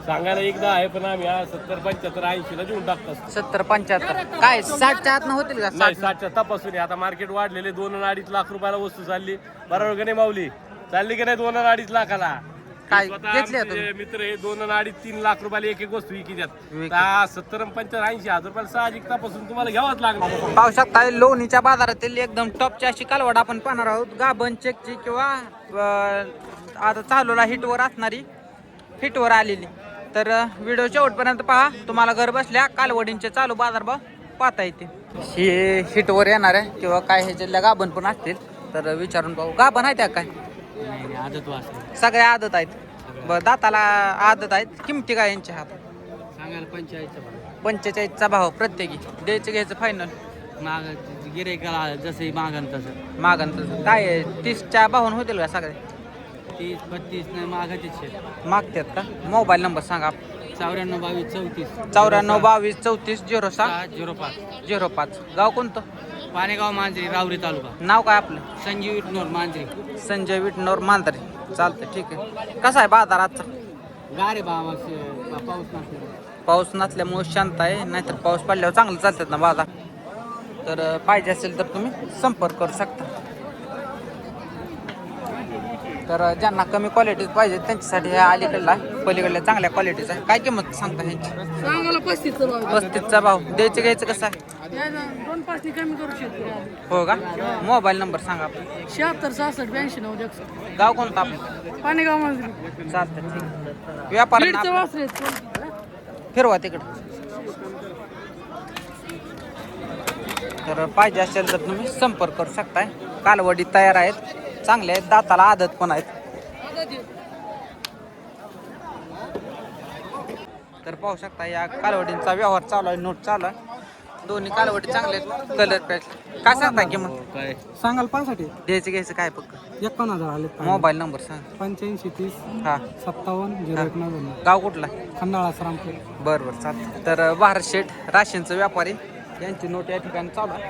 सांगायला एकदा आहे पण आम्ही 70 75 80 ला देऊन टाकतो. 70 75 काय 60च्या आत होतील का? नाही 60च्या तपासून आहे. आता मार्केट वाढलेले 2 आणि 2.5 लाख रुपयाला वस्तू चालली. बरोबर का नाही माऊली? चालली की नाही 2 आणि 2.5 लाखाला? काय स्वतः घेतले आमचे मित्र हे 2 आणि 2.5 3 लाख रुपयाला एक एक वस्तू विकतात. 70 आणि 75 80 हजार रुपयाला साहजिक तपासून तुम्हाला घ्यावंच लागणार. पाहू शकता लोणीच्या बाजारातील एकदम टॉपची अशी कालवड आपण पाहणार आहोत. गाभण चेकची किंवा आता चालूला हिटवर असणारी, हिटवर आलेली. तर व्हिडिओ शेवटपर्यंत पहा. तुम्हाला घर बसल्या कालवडींचे चालू बाजारभाव पाहता येते. हे हिटवर येणार आहे किंवा काय ह्याच्यातल्या गाभण पण असतील तर विचारून पाहू. गाभण आहेत काय? आदत वाचली सगळ्या आदत आहेत. बरं दाताला आदत आहेत. किमती काय यांच्या हात? सांगायला 45चा भाव प्रत्येकी. द्यायचं घ्यायचं फायनल माग गिरेकाला जसं मागन तसं मागण तसं काय 30च्या भावून होतील का सगळे? 30 35 नाही मागतीच मागतात का? मोबाईल नंबर सांगा. 94 22 34 94 22 34 06 05 05. गाव कोणतं? पाणेगाव मांजरी रावरी तालुका. नाव काय आपलं? संजीव विटनोर मांजरी. संजय विटनोर मांजरी. चालतं ठीक आहे. कसा आहे बाजार आजचा? गारे बाबा पाऊस नसतो. पाऊस नसल्यामुळे शांत आहे. नाहीतर पाऊस पडल्यावर चांगलं चालतात ना बाजार. तर पाहिजे असेल तर तुम्ही संपर्क करू शकता. तर ज्यांना कमी क्वालिटीज पाहिजे त्यांच्यासाठी ह्या अलीकडला पलीकडल्या चांगल्या क्वालिटीचा आहे. काय किंमत सांगता ह्यांची? सांगायला 35चा भाव. द्यायचं घ्यायचं कसं आहे? 2-5 कमी करू शकतो. हो का? मोबाईल नंबर सांगा आपला. 76 66 82 9 गाव कोणतं आपलं? पाणेगाव मांजरी. चालतं ठीक. व्यापार बीडचं वासरे. फिरवा तिकडं. तर पाहिजे असेल तर तुम्ही संपर्क करू शकताय. कालवडी तयार आहेत, चांगले आहेत, दाताला आदत पण आहेत. तर पाहू शकता या कालवडींचा व्यवहार चालू आहे. नोट चालू आहे. दोन्ही कालवडी चांगले आहेत. कलर पॅच काय सांगता किंमत? काय सांगाल 65 द्यायचं घ्यायचं काय फक्त? 51,000 आले. मोबाईल नंबर सांग. 85 30 हा 57 01 99. गाव कुठला? खंडाळा सरामपूर. बरं बरं चालतं. तर भारत शेठ राशींचं व्यापारी यांची नोट या ठिकाणी चालू आहे.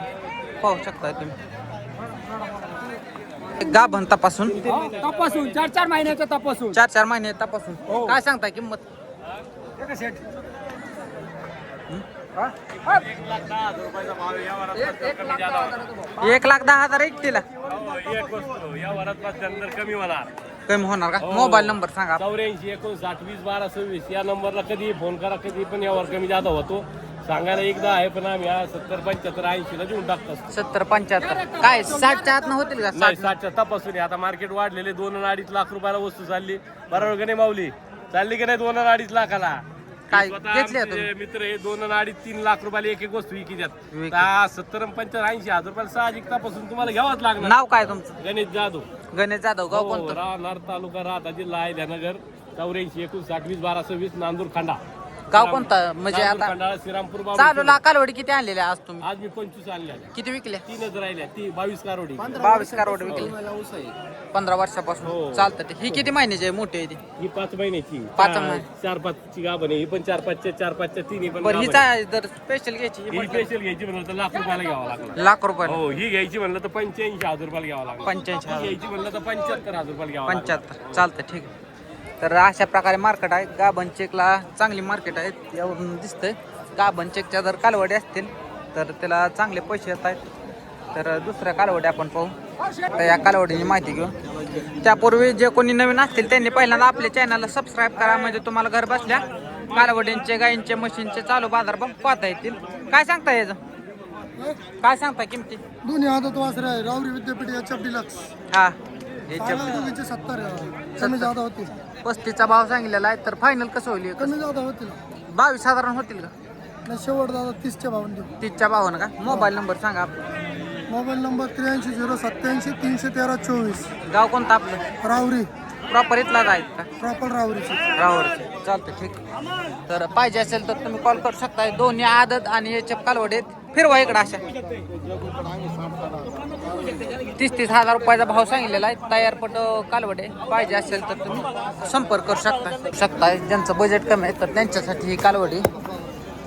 पाहू शकता तुम्ही. गाभण तपासून तपासून 4-4 महिन्याचा तपासून 4-4 महिने तपासून काय सांगता किंमत? 1,10,000 एकटीला कमी होणार. कमी होणार का? मोबाईल नंबर सांगा. 84 59 20 12 26 या नंबरला कधी फोन करा. कधी पण यावर कमी जादा होतो. सांगायला एकदा आहे पण आम्ही 70 75 80 ला देऊन टाकतो. 70 75 काय 60च्या आत होतील का? नाही 60च्या तपासून आहे. आता मार्केट वाढलेले 2 आणि 2.5 लाख रुपयाला वस्तू चालली. बरोबर का नाही माऊली? चालली की नाही 2 आणि 2.5 लाखाला? काय स्वतः घेतले आमचे मित्र हे 2 आणि 2.5 3 लाख रुपयाला एक एक वस्तू विकतात. 70 आणि 75 80 हजार रुपयाला साहजिक तपासून तुम्हाला घ्यावंच लागणार. नाव काय तुमचं? गणेश जाधव. गणेश जाधव. गाव कोणतं? राहणार तालुका राहता जिल्हा आहे ध्यानगर. 84 59 20 12 26 नांदूर खंडा. गाव कोणतं? म्हणजे आता खंडाळा श्रीरामपूर बाबा. चालूला कालवडी किती आणलेल्या आज तुम्ही? आज मी 25 आणल्या. किती विकल्या? 3च राहिल्या. ती 22 कारोडी. 22 कालवडी विकली 15 वर्षापासून. चालतं ते. ही किती महिन्याची आहे? मोठी आहे ती? ही 5 महिन्याची. 5 महिने. 4-5 ची गाभण आहे. ही पण 4-5च्या तिन्ही पण बरं गाभण हिचा आहे. जर स्पेशल घ्यायची ही स्पेशल घ्यायची म्हणलं तर लाख रुपयाला घ्यावं लागणार. लाख रुपये. हो ही घ्यायची म्हणलं तर 85,000 रुपयाला घ्यावं लागणार. 85,000. ही घ्यायची म्हणलं तर 75,000 रुपयाला घ्यावं लागणार. 75. चालतं ठीक आहे. तर अशा प्रकारे मार्केट आहे. गाभण चेकला चांगली मार्केट आहे. यावरून दिसतंय गाभण चेकच्या जर कालवडी असतील तर त्याला चांगले पैसे येत आहेत. तर दुसऱ्या कालवडी आपण पाहू. तर या कालवडीची माहिती घेऊ. त्यापूर्वी जे कोणी नवीन असतील त्यांनी पहिल्यांदा आपल्या चॅनलला सबस्क्राईब करा. म्हणजे तुम्हाला घर बसल्या कालवडींचे गायींचे मशीनचे चालू बाजार पाहता येतील. काय सांगता याचं? काय सांगता किमती? दोन्ही आदत वासरे आहे. रावरी विद्यापीठ HF डिलक्स. हा दोघींचे 70 कमी जादा होतील. 35चा भाव सांगितलेला आहे. तर फायनल कसं होईल? कमी जादा होतील. 22,000 होतील का? नाही शेवट दादा 30च्या भावाने देऊ. 30च्या भावानं का? मोबाईल नंबर सांगा. Mobile number 83 087 313 24. गाव कोणतं आपलं? रावरी. प्रॉपर इथलाच आहेत का? प्रॉपर रावरीची. रावरचे. चालतं ठीक. तर पाहिजे असेल तर तुम्ही कॉल करू शकता. दोन्ही आदत आणि याच्या कालवडे फिरवा इकडं. अशा 30,000 रुपयाचा भाव सांगितलेला आहे. तयार पट कालवडे पाहिजे असेल तर तुम्ही संपर्क करू शकता. ज्यांचं बजेट कमी आहे तर त्यांच्यासाठी ही कालवडी.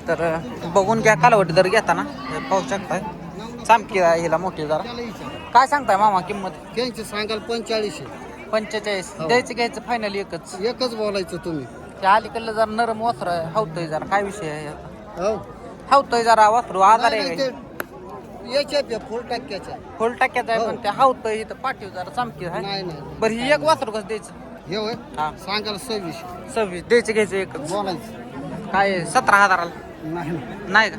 तर बघून घ्या कालवडी जर घेताना पाहू शकताय. चामकी आहे हिला मोठी जरा. काय सांगताय मामा किंमत? त्यांची सांगाल 45. 45. द्यायचं घ्यायचं फायनल एकच. एकच बोलायचं तुम्ही. त्या अलीकडलं जरा नरम वासर हावतोय जरा काय विषय आहे याचा? हो हावतोय जरा वासरू आजार आहे काय? याच्या फुल टक्क्याच्या फुल टाक्याचा आहे पण ते हावतोय इथं पाठीव जरा चमकी आहे. नाही नाही बरं ही एक वासरू कसं द्यायचं? हे होय हा सांगायला 26 26 द्यायचं घ्यायचं एकच बोलायचं काय 17,000ला नाही नाही का?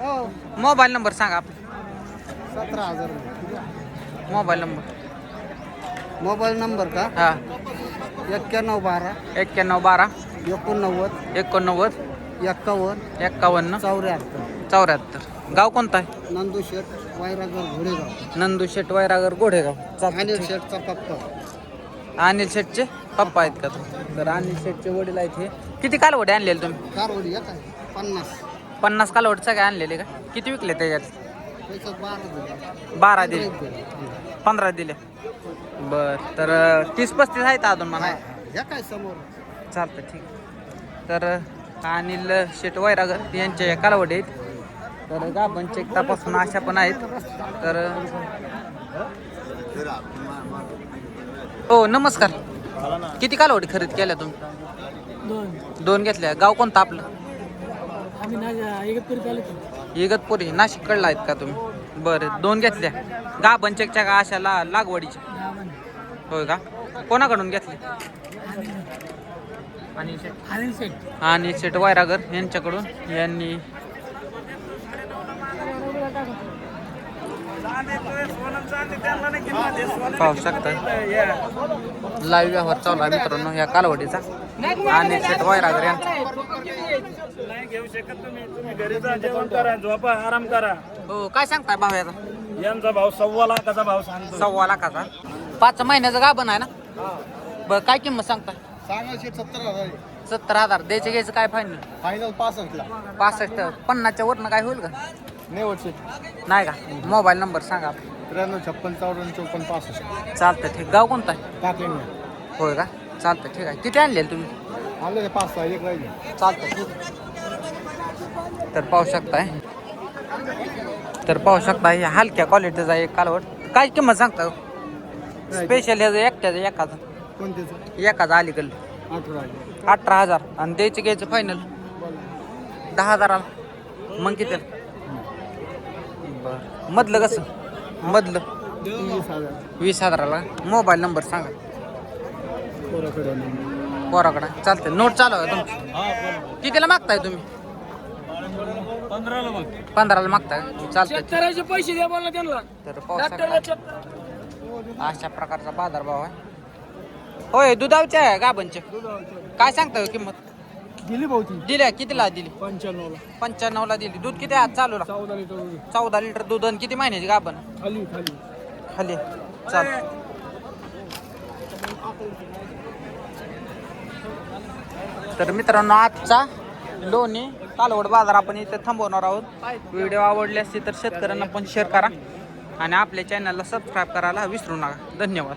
हो मोबाईल नंबर सांगा आपला 17,000 मोबाईल नंबर. मोबाईल नंबर का हा 9112 9112 89 89 51 51 74 74. गाव कोणतं आहे? नंदू शेठ वायरागर घोडेगाव नंदू शेट वैरागर गोढेगाव. अनिल चालतं. शेठचा पप्पा अनिल शेटचे पप्पा आहेत का तुम्ही? तर अनिल शेटचे वडील आहेत हे. किती कालवडे आणलेले तुम्ही? कारवडी येत आहे 50 50 कालवड सगळे आणलेले का? किती विकले त्याच्यात? त्याच्यात 12 दिले 12 दिले 15 दिले. बर तर 30-35 आहेत अजून म्हणा. या काय समोर चालतं ठीक. तर अनिल शेट वैरागर यांच्या या कालवडी आहेत. तर गाभणचे तपासून अशा पण आहेत. तर हो नमस्कार. किती कालवडी खरेदी केल्या तुम्ही? 2 घेतल्या. गाव कोणतं आपलं? इगतपुरी नाशिककडला आहेत का तुम्ही? बरं 2 घेतल्या. गाभणचेकच्या का अशा लागवडीच्या? होय का? कोणाकडून घेतले? आणि शेट वैरागर यांच्याकडून. यांनी पाहू शकता लाईव्ह व्यवहार चालू आहे मित्रांनो या कालवडीचा. आणि शेट वैरागर यांचा. नाही घेऊ शकत तुम्ही घरी जा जेवण करा झोपा आराम करा. हो काय सांगताय भाव याचा? यांचा भाव 1.25 लाखाचा भाव सांगतो. 1.25 लाखाचा. 5 महिन्याचं गाभण आहे ना? बरं काय किंमत सांगताय? सांगायला शेठ 70,000 70,000 द्यायचे घ्यायचं काय फायनल? फायनल 65ला 65 50च्या वरनं काय होईल का? नेवड शेठ नाही का? मोबाईल नंबर सांगा. 93 56 54 54 65 चालतं ठीक. गाव कोणतं आहे? टाकले होय का? चालतं ठीक आहे. किती आणलेलं तुम्ही? आले 5-6 एक राहिले चालतं ठीक. तर पाहू शकताय. हे हलक्या क्वालिटीचा एक कालवड. काय किंमत सांगता? स्पेशल ह्याचं एकट्याचं एकाचं कोणतेच एकाचं अलीकडलं 18,000 आणि द्यायचं घ्यायचं फायनल 10,000. मग किती? बरं मधलं कसं? मधलं 20,000ला. मोबाईल नंबर सांगा पोराकडे. चालतंय नोट चालू आहे तुमची. कितीला मागताय तुम्ही? 15ला मागताय. चालतंय पैसे द्या बोला त्यांना. तर पाहू शकता अशा प्रकारचा बाजारभाव आहे. होय दुधावचे आहे गाभणचे. काय सांगताय किंमत? दिली भाऊची दिल्या कितीला दिली? 95ला 95ला दिली. दूध किती आज चालू? 14 लिटर 14 लिटर दूध. आणि किती महिन्याची गाभण? खाली खाली. चाल तर मित्रांनो आजचा लोणी कालवड बाजार आपण इथे थांबवणार आहोत. व्हिडिओ आवडले असते तर शेतकऱ्यांना पण शेअर करा आणि आपल्या चॅनलला सबस्क्राईब करायला विसरू नका. धन्यवाद.